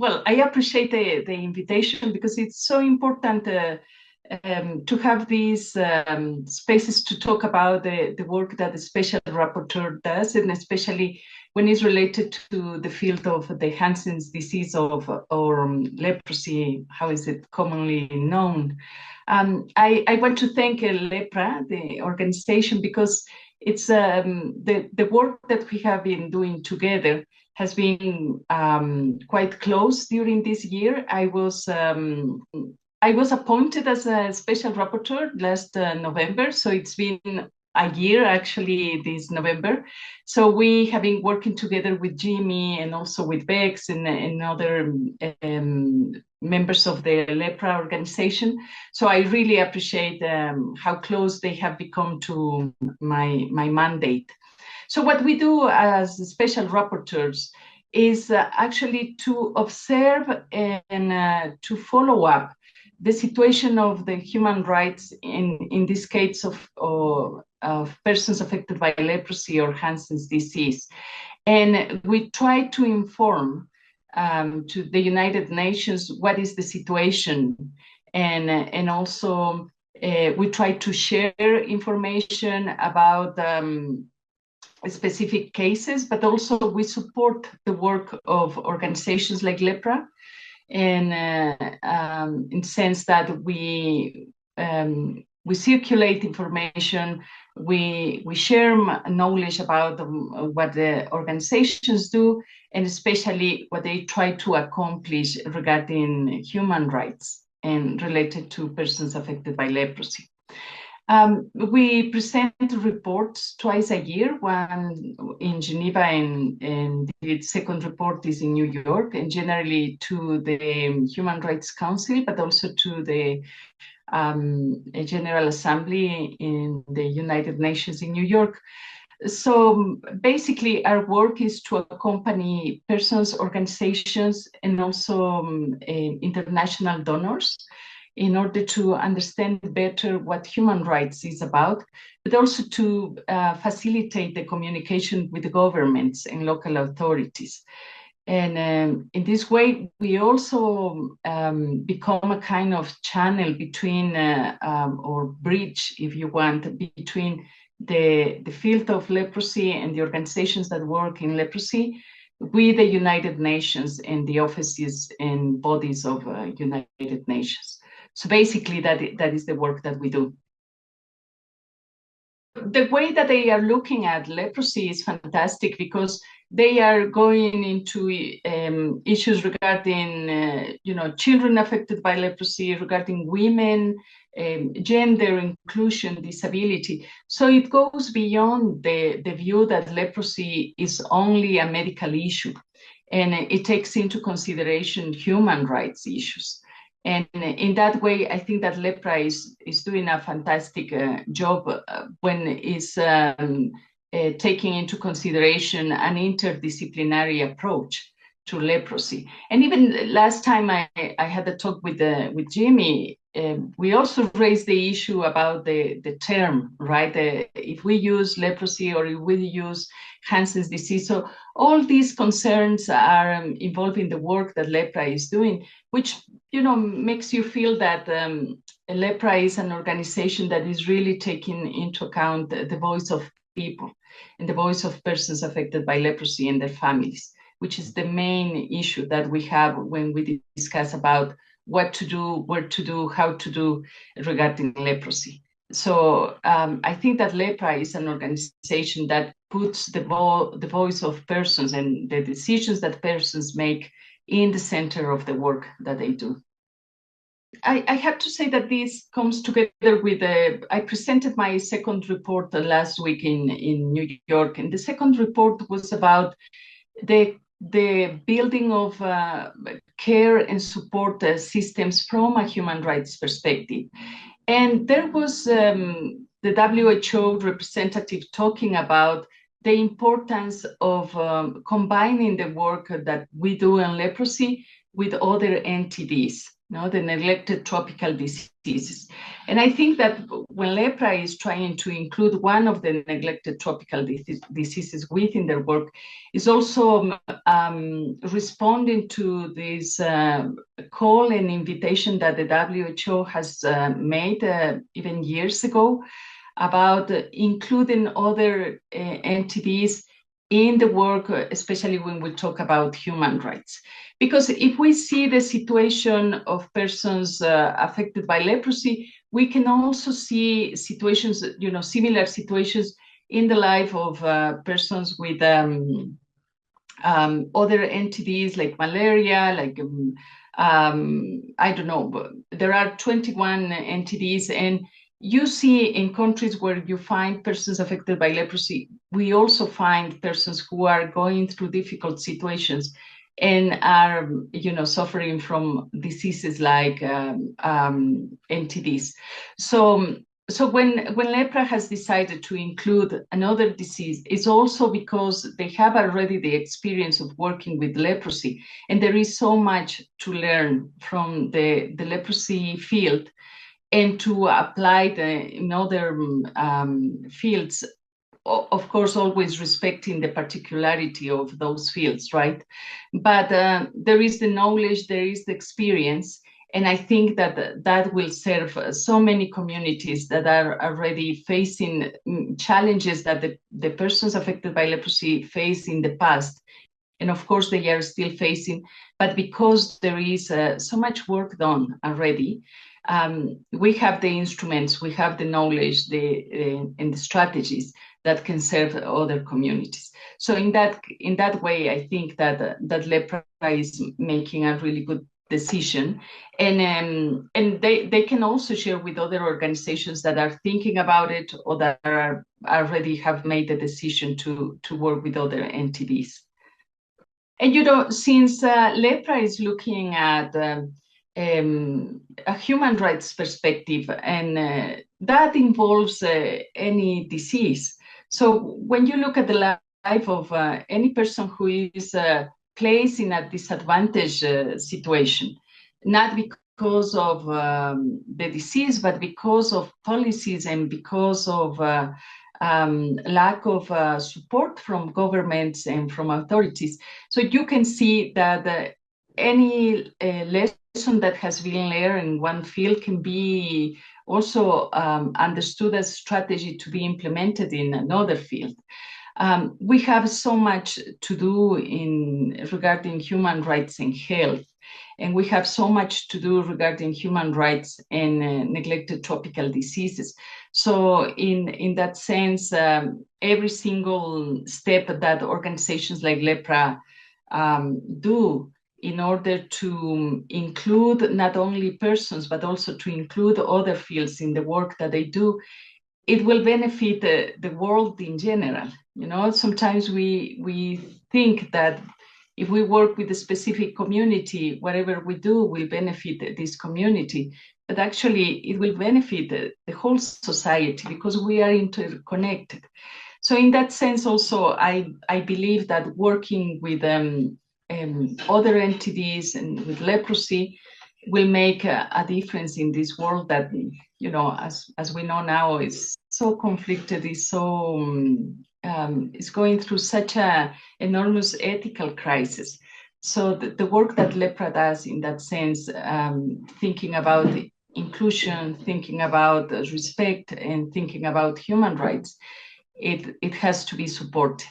Well, I appreciate the invitation because it's so important to have these spaces to talk about the work that the Special Rapporteur does, and especially when it's related to the field of the Hansen's disease or leprosy, how is it commonly known. I want to thank Lepra, the organization, because it's the work that we have been doing together has been quite close during this year. I was appointed as a special rapporteur last November, so it's been a year actually this November. So we have been working together with Jimmy and also with Bex and other members of the Lepra organization. So I really appreciate how close they have become to my mandate. So what we do as special rapporteurs is actually to observe and to follow up the situation of the human rights in this case of persons affected by leprosy or Hansen's disease. And we try to inform to the United Nations what is the situation, and also we try to share information about specific cases, but also we support the work of organizations like Lepra, and in the sense that we circulate information, we share knowledge about what the organizations do, and especially what they try to accomplish regarding human rights and related to persons affected by leprosy. We present reports twice a year, one in Geneva and the second report is in New York, and generally to the Human Rights Council, but also to the General Assembly in the United Nations in New York. So basically our work is to accompany persons, organizations, and also international donors in order to understand better what human rights is about, but also to facilitate the communication with the governments and local authorities. And in this way, we also become a kind of channel between, or bridge, if you want, between the field of leprosy and the organizations that work in leprosy with the United Nations and the offices and bodies of United Nations. So basically, that is the work that we do. The way that they are looking at leprosy is fantastic because they are going into issues regarding, children affected by leprosy, regarding women, gender, inclusion, disability. So it goes beyond the view that leprosy is only a medical issue, and it takes into consideration human rights issues. And in that way, I think that Lepra is doing a fantastic job when it's taking into consideration an interdisciplinary approach to leprosy. And even last time I had a talk with Jimmy, we also raised the issue about the term, right? If we use leprosy or if we use Hansen's disease. So all these concerns are involving the work that Lepra is doing, which makes you feel that Lepra is an organization that is really taking into account the voice of people and the voice of persons affected by leprosy and their families, which is the main issue that we have when we discuss about what to do, where to do, how to do regarding leprosy. So I think that Lepra is an organization that puts the voice of persons and the decisions that persons make in the center of the work that they do. I have to say that this comes together with I presented my second report last week in New York, and the second report was about the building of care and support systems from a human rights perspective. And there was the WHO representative talking about the importance of combining the work that we do in leprosy with other entities, the neglected tropical diseases. And I think that when Lepra is trying to include one of the neglected tropical diseases within their work, is also responding to this call and invitation that the WHO has made even years ago about including other entities in the work, especially when we talk about human rights. Because if we see the situation of persons affected by leprosy, we can also see situations, similar situations in the life of persons with other entities like malaria, like, I don't know, but there are 21 entities, and you see in countries where you find persons affected by leprosy, we also find persons who are going through difficult situations and are, suffering from diseases like entities. So when Lepra has decided to include another disease, it's also because they have already the experience of working with leprosy, and there is so much to learn from the leprosy field and to apply in other fields, of course, always respecting the particularity of those fields, right? But there is the knowledge, there is the experience, and I think that that will serve so many communities that are already facing challenges that the persons affected by leprosy faced in the past. And of course, they are still facing, but because there is so much work done already, we have the instruments, we have the knowledge, and the strategies that can serve other communities. So in that way, I think that Lepra is making a really good decision, and they can also share with other organizations that are thinking about it or that are already have made the decision to work with other entities. And since Lepra is looking at a human rights perspective, and that involves any disease. So when you look at the life of any person who is placed in a disadvantaged situation, not because of the disease, but because of policies and because of lack of support from governments and from authorities. So you can see that any lesson that has been learned in one field can be also understood as strategy to be implemented in another field. We have so much to do regarding human rights and health, and we have so much to do regarding human rights and neglected tropical diseases. So in that sense, every single step that organizations like Lepra do in order to include not only persons, but also to include other fields in the work that they do, it will benefit the world in general. Sometimes we think that if we work with a specific community, whatever we do will benefit this community. But actually, it will benefit the whole society because we are interconnected. So in that sense, also, I believe that working with other entities and with leprosy will make a difference in this world that, as we know now, is so conflicted, is going through such an enormous ethical crisis. So the work that Lepra does in that sense, thinking about inclusion, thinking about respect, and thinking about human rights, it has to be supported.